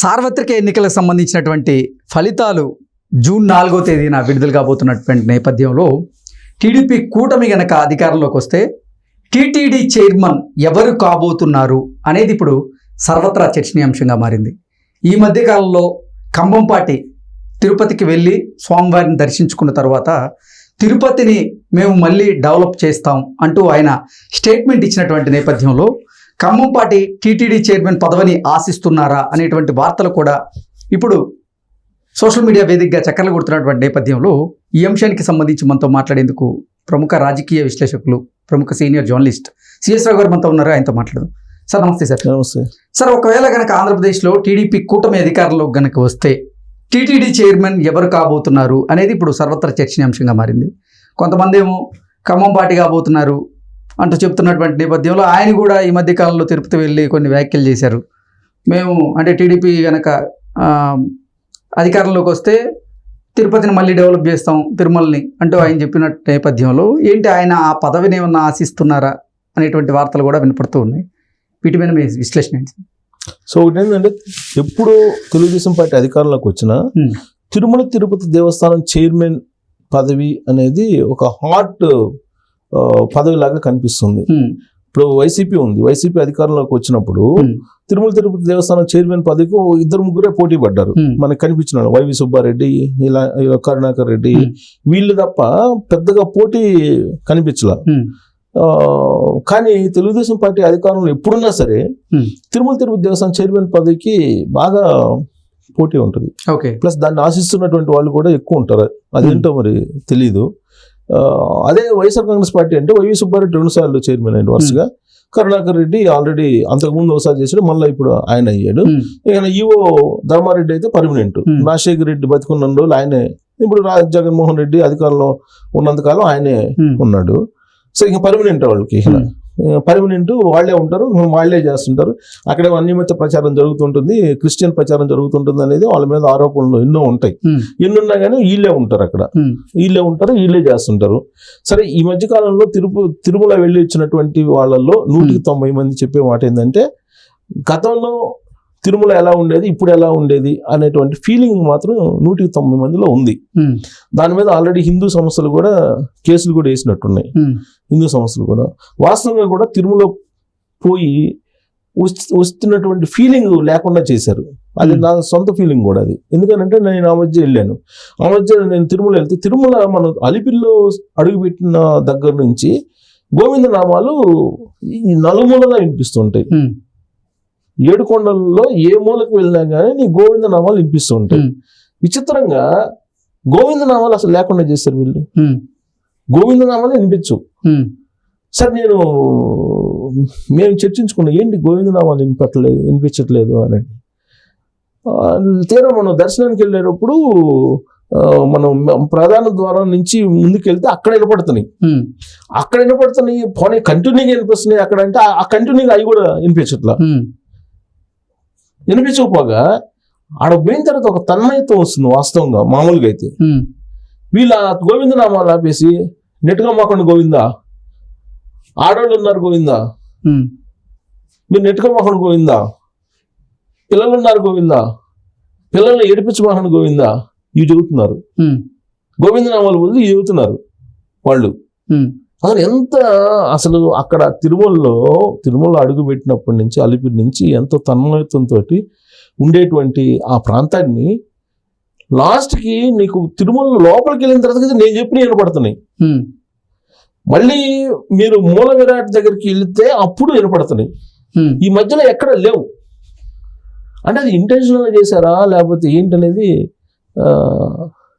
సార్వత్రిక ఎన్నికలకు సంబంధించినటువంటి ఫలితాలు జూన్ 4వ తేదీన విడుదల కాబోతున్నటువంటి నేపథ్యంలో టీడీపీ కూటమి గనక అధికారంలోకి వస్తే టీటీడీ చైర్మన్ ఎవరు కాబోతున్నారు అనేది ఇప్పుడు సర్వత్రా చర్చనీయాంశంగా మారింది. ఈ మధ్యకాలంలో కంభంపాటి తిరుపతికి వెళ్ళి స్వామివారిని దర్శించుకున్న తర్వాత తిరుపతిని మేము మళ్ళీ డెవలప్ చేస్తాం అంటూ ఆయన స్టేట్మెంట్ ఇచ్చినటువంటి నేపథ్యంలో ఖమ్మంపాటి టీటీడీ చైర్మన్ పదవిని ఆశిస్తున్నారా అనేటువంటి వార్తలు కూడా ఇప్పుడు సోషల్ మీడియా వేదికగా చక్కర్లు కొడుతున్నటువంటి నేపథ్యంలో ఈ అంశానికి సంబంధించి మనతో మాట్లాడేందుకు ప్రముఖ రాజకీయ విశ్లేషకులు, ప్రముఖ సీనియర్ జర్నలిస్ట్ సిఎస్ రావు గారు మనతో ఉన్నారు. ఆయనతో మాట్లాడదాం. సార్ నమస్తే. సార్ నమస్తే సార్. ఒకవేళ కనుక ఆంధ్రప్రదేశ్లో టీడీపీ కూటమి అధికారంలో కనుక వస్తే టీటీడీ చైర్మన్ ఎవరు కాబోతున్నారు అనేది ఇప్పుడు సర్వత్రా చర్చనీయాంశంగా మారింది. కొంతమంది ఏమో ఖమ్మంపాటి కాబోతున్నారు అంటూ చెప్తున్నటువంటి నేపథ్యంలో ఆయన కూడా ఈ మధ్యకాలంలో తిరుపతి వెళ్ళి కొన్ని వ్యాఖ్యలు చేశారు. మేము అంటే టీడీపీ కనుక అధికారంలోకి వస్తే తిరుపతిని మళ్ళీ డెవలప్ చేస్తాం, తిరుమలని అంటూ ఆయన చెప్పిన నేపథ్యంలో ఏంటి ఆయన ఆ పదవిని ఏమన్నా ఆశిస్తున్నారా అనేటువంటి వార్తలు కూడా వినపడుతూ ఉన్నాయి. వీటి మీద మీ విశ్లేషణ ఏంటి? సో ఒకటి ఏంటంటే, ఎప్పుడు తెలుగుదేశం పార్టీ అధికారంలోకి వచ్చినా తిరుమల తిరుపతి దేవస్థానం చైర్మన్ పదవి అనేది ఒక హాట్ పదవిలాగా కనిపిస్తుంది. ఇప్పుడు వైసీపీ ఉంది, వైసీపీ అధికారంలోకి వచ్చినప్పుడు తిరుమల తిరుపతి దేవస్థానం చైర్మన్ పదవికి ఇద్దరు ముగ్గురే పోటీ పడ్డారు. మనకు కనిపించిన వైవి సుబ్బారెడ్డి, ఇలా కరుణాకర్ రెడ్డి, వీళ్ళు తప్ప పెద్దగా పోటీ కనిపించలా. కానీ తెలుగుదేశం పార్టీ అధికారంలో ఎప్పుడున్నా సరే తిరుమల తిరుపతి దేవస్థానం చైర్మన్ పదవికి బాగా పోటీ ఉంటుంది. ప్లస్ దాన్ని ఆశిస్తున్నటువంటి వాళ్ళు కూడా ఎక్కువ ఉంటారు. అదేంటో మరి తెలీదు. అదే వైఎస్ఆర్ కాంగ్రెస్ పార్టీ అంటే వైవి సుబ్బారెడ్డి 2 సార్లు చైర్మన్ అయ్యాడు వరుసగా. కరుణాకర్ రెడ్డి ఆల్రెడీ అంతకుముందు ఒకసారి చేశాడు, మళ్ళీ ఇప్పుడు ఆయన అయ్యాడు. ఇక ఈవో ధర్మారెడ్డి అయితే పర్మనెంట్. రాజశేఖర రెడ్డి బతికున్న రోజులు ఆయనే. ఇప్పుడు జగన్మోహన్ రెడ్డి అధికారంలో ఉన్నంతకాలం ఆయనే ఉన్నాడు. సో ఇక పర్మనెంట్ వాళ్ళకి పర్మనెంట్ వాళ్ళే ఉంటారు, వాళ్ళే చేస్తుంటారు. అక్కడే అన్యమత ప్రచారం జరుగుతుంటుంది, క్రిస్టియన్ ప్రచారం జరుగుతుంటుంది అనేది వాళ్ళ మీద ఆరోపణలు ఎన్నో ఉంటాయి. ఎన్నున్నా కానీ వీళ్ళే ఉంటారు, అక్కడ వీళ్ళే ఉంటారు, వీళ్ళే చేస్తుంటారు. సరే, ఈ మధ్యకాలంలో తిరుమల వెళ్ళి వచ్చినటువంటి వాళ్ళల్లో 190 మంది చెప్పే మాట ఏంటంటే, గతంలో తిరుమల ఎలా ఉండేది, ఇప్పుడు ఎలా ఉండేది అనేటువంటి ఫీలింగ్ మాత్రం 190 మందిలో ఉంది. దాని మీద ఆల్రెడీ హిందూ సంస్థలు కూడా కేసులు కూడా వేసినట్టున్నాయి. హిందూ సంస్థలు కూడా వాస్తవంగా కూడా తిరుమల పోయి వస్తున్నటువంటి ఫీలింగ్ లేకుండా చేశారు. అది నా సొంత ఫీలింగ్ కూడా అది. ఎందుకంటే నేను ఆ మధ్య వెళ్ళాను. ఆ మధ్య నేను తిరుమల వెళ్తే, తిరుమల మనం అలిపిరిలో అడుగుపెట్టిన దగ్గర నుంచి గోవింద నామాలు ఈ నలుమూలలా వినిపిస్తుంటాయి. 7 కొండల్లో ఏ మూలకు వెళ్ళినా కానీ నీ గోవింద నామాలు వినిపిస్తూ ఉంటాయి. విచిత్రంగా గోవింద నామాలు అసలు లేకుండా చేశారు వీళ్ళు. గోవింద నామాలు వినిపించు. సార్ మేము చర్చించుకున్నాం, ఏంటి గోవింద నామాలు వినిపించట్లేదు అని. తీరా మనం దర్శనానికి వెళ్ళేటప్పుడు మనం ప్రధాన ద్వారం నుంచి ముందుకు వెళ్తే అక్కడ వినపడుతున్నాయి. పోనీ కంటిన్యూగా వినిపిస్తున్నాయి అక్కడ అంటే, ఆ కంటిన్యూగా అవి కూడా వినిపించకపోగా ఆడ పోయిన తర్వాత ఒక తన్మయత్వం వస్తుంది. వాస్తవంగా మామూలుగా అయితే వీళ్ళ గోవింద నామాలు ఆపేసి నెట్టుగా మాకండి గోవిందా, ఆడవాళ్ళు ఉన్నారు గోవిందా, మీరు నెట్టుగా మాకండి గోవిందా, పిల్లలు ఉన్నారు గోవిందా, పిల్లల్ని ఏడిపించమాకండి గోవిందా, ఇవి చెబుతున్నారు. గోవింద నామాలు బదులు ఇవి చెబుతున్నారు వాళ్ళు. అసలు అక్కడ తిరుమల అడుగు పెట్టినప్పటి నుంచి అలిపిరి నుంచి ఎంతో తన్మయత్వంతో ఉండేటువంటి ఆ ప్రాంతాన్ని లాస్ట్కి నీకు తిరుమల లోపలికి వెళ్ళిన తర్వాత నేను చెప్పిన వినపడుతున్నాయి. మళ్ళీ మీరు మూల విరాట్ దగ్గరికి వెళితే అప్పుడు వినపడుతున్నాయి. ఈ మధ్యలో ఎక్కడ లేవు. అంటే అది ఇంటెన్షనల్గా చేశారా లేకపోతే ఏంటనేది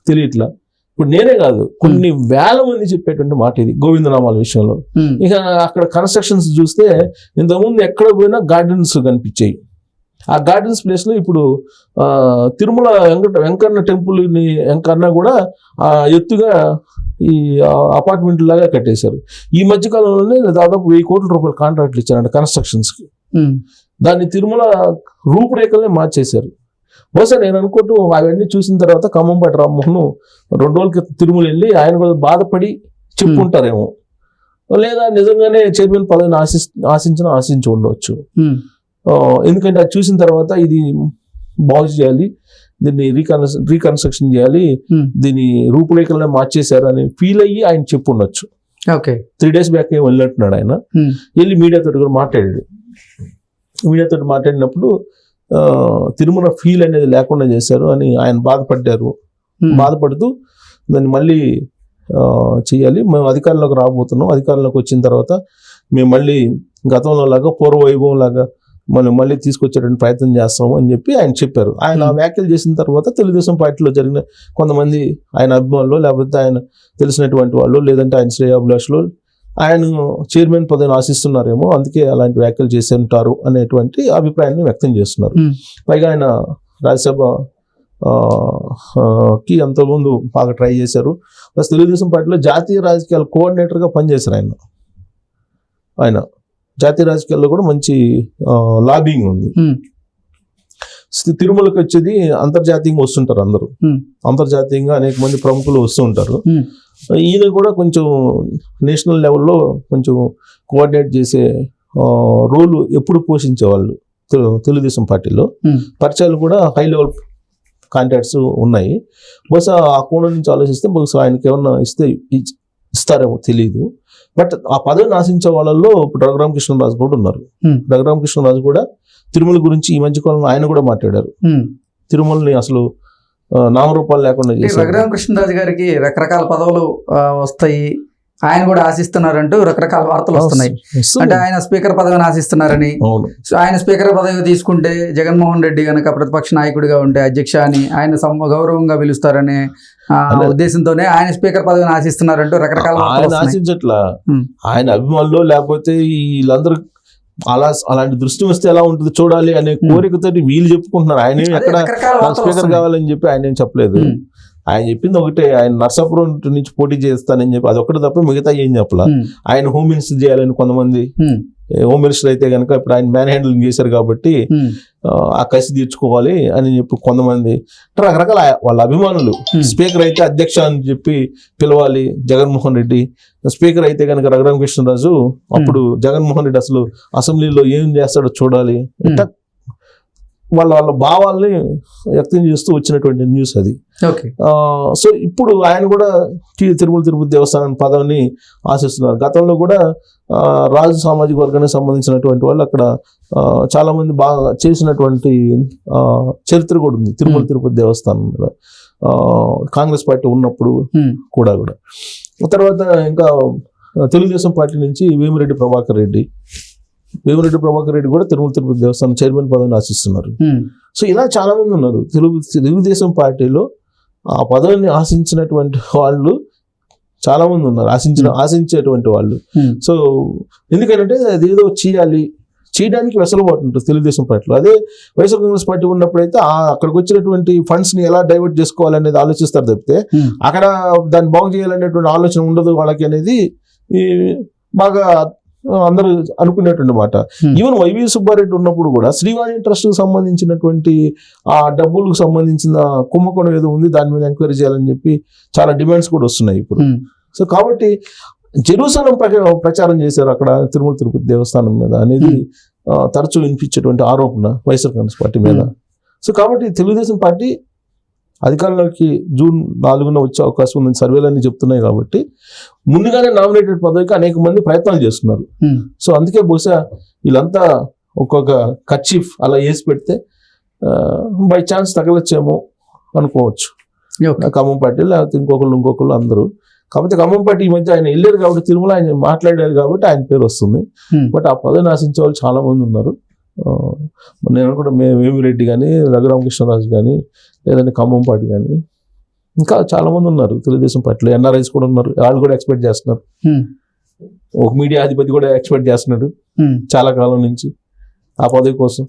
తెలియట్లా. ఇప్పుడు నేనే కాదు, కొన్ని వేల మంది చెప్పేటువంటి మాట ఇది గోవిందనామాల విషయంలో. ఇక అక్కడ కన్స్ట్రక్షన్స్ చూస్తే ఇంతకుముందు ఎక్కడ పోయినా గార్డెన్స్ కనిపించాయి. ఆ గార్డెన్స్ ప్లేస్లో ఇప్పుడు తిరుమల వెంకన్న టెంపుల్ వెంకన్న కూడా ఎత్తుగా ఈ అపార్ట్మెంట్ లాగా కట్టేశారు. ఈ మధ్యకాలంలోనే దాదాపు 1000 కోట్ల రూపాయల కాంట్రాక్ట్లు ఇచ్చారంట కన్స్ట్రక్షన్స్కి. దాన్ని తిరుమల రూపురేఖలనే మార్చేశారు. బహుశా నేను అనుకుంటూ అవన్నీ చూసిన తర్వాత ఖమ్మంపాటి రామ్మోహన్ 2 రోజుల క్రితం తిరుమల వెళ్ళి ఆయన కూడా బాధపడి చెప్పుకుంటారేమో, లేదా నిజంగానే చైర్మన్ పదవిని ఆశించి ఉండవచ్చు. ఎందుకంటే అది చూసిన తర్వాత ఇది బాగు చేయాలి, దీన్ని రీకన్స్ట్రక్షన్ చేయాలి, దీని రూపురేఖలను మార్చేశారు అని ఫీల్ అయ్యి ఆయన చెప్పుండొచ్చు. ఓకే, 3 days బ్యాక్ ఏం వెళ్ళినట్టున్నాడు ఆయన. వెళ్ళి మీడియాతో కూడా మాట్లాడాడు. మీడియాతో మాట్లాడినప్పుడు తిరుమల ఫీల్ అనేది లేకుండా చేశారు అని ఆయన బాధపడ్డారు. బాధపడుతూ దాన్ని మళ్ళీ చేయాలి, మేము అధికారంలోకి రాబోతున్నాం, అధికారంలోకి వచ్చిన తర్వాత మేము మళ్ళీ గతంలో లాగా పూర్వ వైభవం లాగా మనం మళ్ళీ తీసుకొచ్చేటువంటి ప్రయత్నం చేస్తాము అని చెప్పి ఆయన చెప్పారు. ఆయన ఆ వ్యాఖ్యలు చేసిన తర్వాత తెలుగుదేశం పార్టీలో జరిగిన కొంతమంది ఆయన అభిమానులు, లేకపోతే ఆయన తెలిసినటువంటి వాళ్ళు, లేదంటే ఆయన శ్రేయాభిలాషులు ఆయన చైర్మన్ పదవిని ఆశిస్తున్నారేమో, అందుకే అలాంటి వ్యాఖ్యలు చేసి ఉంటారు అనేటువంటి అభిప్రాయాన్ని వ్యక్తం చేస్తున్నారు. పైగా ఆయన రాజ్యసభ కి అంతకుముందు బాగా ట్రై చేశారు. ప్లస్ తెలుగుదేశం పార్టీలో జాతీయ రాజకీయాల కోఆర్డినేటర్గా పనిచేశారు ఆయన జాతీయ రాజకీయాల్లో కూడా మంచి లాబింగ్ ఉంది. తిరుమలకి వచ్చేది అంతర్జాతీయంగా వస్తుంటారు అందరూ, అంతర్జాతీయంగా అనేక మంది ప్రముఖులు వస్తూ ఉంటారు. ఈయన కూడా కొంచెం నేషనల్ లెవెల్లో కొంచెం కోఆర్డినేట్ చేసే రోల్ ఎప్పుడు పోషించేవాళ్ళు తెలుగుదేశం పార్టీలో. పరిచయాలు కూడా హై లెవెల్ కాంటాక్ట్స్ ఉన్నాయి. బహుశా ఆ కోణం నుంచి ఆలోచిస్తే బహుశా ఆయనకి ఏమన్నా ఇస్తారేమో తెలియదు. బట్ ఆ పదవిని ఆశించే వాళ్ళల్లో ఇప్పుడు రఘురామకృష్ణరాజు కూడా ఉన్నారు. రఘురామకృష్ణరాజు కూడా తిరుమల గురించి ఈ మధ్య కాలంలో ఆయన కూడా మాట్లాడారు. తిరుమలని అసలు నామరూపాలు లేకుండా చేశారు. రఘురామకృష్ణరాజు గారికి రకరకాల పదవులు వస్తాయి, ఆయన కూడా ఆశిస్తున్నారంటూ రకరకాల వార్తలు వస్తున్నాయి. అంటే ఆయన స్పీకర్ పదవిని ఆశిస్తున్నారని, ఆయన స్పీకర్ పదవి తీసుకుంటే జగన్మోహన్ రెడ్డి గనక ప్రతిపక్ష నాయకుడిగా ఉంటే అధ్యక్ష అని ఆయన గౌరవంగా పిలుస్తారనే ఉద్దేశంతోనే ఆయన స్పీకర్ పదవిని ఆశిస్తున్నారంటూ రకరకాల ఆశించట్లా. ఆయన అభిమానులు లేకపోతే వీళ్ళందరూ అలాంటి దృష్టి వస్తే ఎలా ఉంటుంది చూడాలి అనే కోరికతో వీళ్ళు చెప్పుకుంటున్నారు. ఆయన ఎక్కడ స్పీకర్ కావాలని చెప్పి ఆయన ఏం చెప్పలేదు. ఆయన చెప్పింది ఒకటే, ఆయన నర్సాపురం నుంచి పోటీ చేస్తానని చెప్పి అదొకటి తప్ప మిగతా ఏం చెప్పలా. ఆయన హోమ్ మినిస్టర్ చేయాలని కొంతమంది, హోమ్ మినిస్టర్ అయితే కనుక ఇప్పుడు ఆయన మ్యాన్ హ్యాండ్లింగ్ చేశారు కాబట్టి ఆ కసి తీర్చుకోవాలి అని చెప్పి కొంతమంది రకరకాల వాళ్ళ అభిమానులు. స్పీకర్ అయితే అధ్యక్ష అని చెప్పి పిలవాలి జగన్మోహన్ రెడ్డి, స్పీకర్ అయితే కనుక రఘురామకృష్ణరాజు, అప్పుడు జగన్మోహన్ రెడ్డి అసలు అసెంబ్లీలో ఏం చేస్తాడో చూడాలి. వాళ్ళ భావాల్ని వ్యక్తం చేస్తూ వచ్చినటువంటి న్యూస్ అది. సో ఇప్పుడు ఆయన కూడా తిరుమల తిరుపతి దేవస్థానం పదవిని ఆశిస్తున్నారు. గతంలో కూడా రాజు సామాజిక వర్గానికి సంబంధించినటువంటి వాళ్ళు అక్కడ చాలా మంది బాగా చేసినటువంటి చరిత్ర కూడా ఉంది తిరుమల తిరుపతి దేవస్థానం మీద, కాంగ్రెస్ పార్టీ ఉన్నప్పుడు కూడా. తర్వాత ఇంకా తెలుగుదేశం పార్టీ నుంచి వేమిరెడ్డి ప్రభాకర్ రెడ్డి కూడా తిరుమల తిరుపతి దేవస్థానం చైర్మన్ పదవిని ఆశిస్తున్నారు. సో ఇలా చాలా మంది ఉన్నారు తెలుగుదేశం పార్టీలో. ఆ పదవిని ఆశించినటువంటి వాళ్ళు చాలా మంది ఉన్నారు, ఆశించేటువంటి వాళ్ళు. సో ఎందుకంటే అది ఏదో చేయడానికి వెసలుబాటు ఉంటుంది తెలుగుదేశం పార్టీలో. అదే వైఎస్ఆర్ కాంగ్రెస్ పార్టీ ఉన్నప్పుడైతే అక్కడికి వచ్చినటువంటి ఫండ్స్ ని ఎలా డైవర్ట్ చేసుకోవాలనేది ఆలోచిస్తారు తప్పితే అక్కడ దాన్ని బాగు చేయాలనేటువంటి ఆలోచన ఉండదు వాళ్ళకి అనేది బాగా అందరూ అనుకునేటువంటి మాట. ఈవెన్ వైవి సుబ్బారెడ్డి ఉన్నప్పుడు కూడా శ్రీవాణి ట్రస్ట్ కు సంబంధించినటువంటి ఆ డబ్బులకు సంబంధించిన కుంభకోణం ఏదో ఉంది, దాని మీద ఎంక్వైరీ చేయాలని చెప్పి చాలా డిమాండ్స్ కూడా వస్తున్నాయి ఇప్పుడు. సో కాబట్టి జెరూసలం ప్రచారం చేశారు అక్కడ తిరుమల తిరుపతి దేవస్థానం మీద అనేది తరచూ వినిపించేటువంటి ఆరోపణ వైఎస్ఆర్ కాంగ్రెస్ పార్టీ మీద. సో కాబట్టి తెలుగుదేశం పార్టీ అధికారంలోకి June 4న వచ్చే అవకాశం ఉందని సర్వేలన్నీ చెప్తున్నాయి. కాబట్టి ముందుగానే నామినేటెడ్ పదవికి అనేక మంది ప్రయత్నాలు చేస్తున్నారు. సో అందుకే బహుశా వీళ్ళంతా ఒక్కొక్క కర్చీఫ్ అలా వేసి పెడితే బై ఛాన్స్ తగలచ్చేమో అనుకోవచ్చు ఖమ్మం పార్టీ, లేకపోతే ఇంకొకళ్ళు అందరూ. కాకపోతే ఖమ్మం పార్టీ ఈ మధ్య ఆయన వెళ్ళారు కాబట్టి తిరుమల ఆయన మాట్లాడారు కాబట్టి ఆయన పేరు వస్తుంది. బట్ ఆ పదవిని ఆశించే వాళ్ళు చాలా మంది ఉన్నారు. నేను కూడా వేమిరెడ్డి కానీ, రఘురామకృష్ణరాజు కానీ, లేదంటే ఖమ్మం పార్టీ కానీ, ఇంకా చాలా మంది ఉన్నారు తెలుగుదేశం పార్టీలో. ఎన్ఆర్ఐస్ కూడా ఉన్నారు, వాళ్ళు కూడా ఎక్స్పెక్ట్ చేస్తున్నారు. ఒక మీడియా అధిపతి కూడా ఎక్స్పెక్ట్ చేస్తున్నాడు చాలా కాలం నుంచి ఆ పదవి కోసం.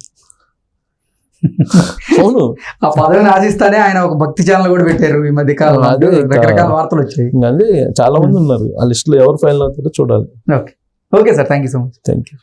అవును, ఆ పదవిని ఆశిస్తానే ఆయన ఒక భక్తి ఛానల్ కూడా పెట్టారు ఈ మధ్య కాలంలో. రకరకాల వార్తలు వచ్చాయి. అదే చాలా మంది ఉన్నారు, ఆ లిస్ట్ లో ఎవరు ఫైనల్ అవుతారో చూడాలి. Okay sir, thank you so much. Thank you.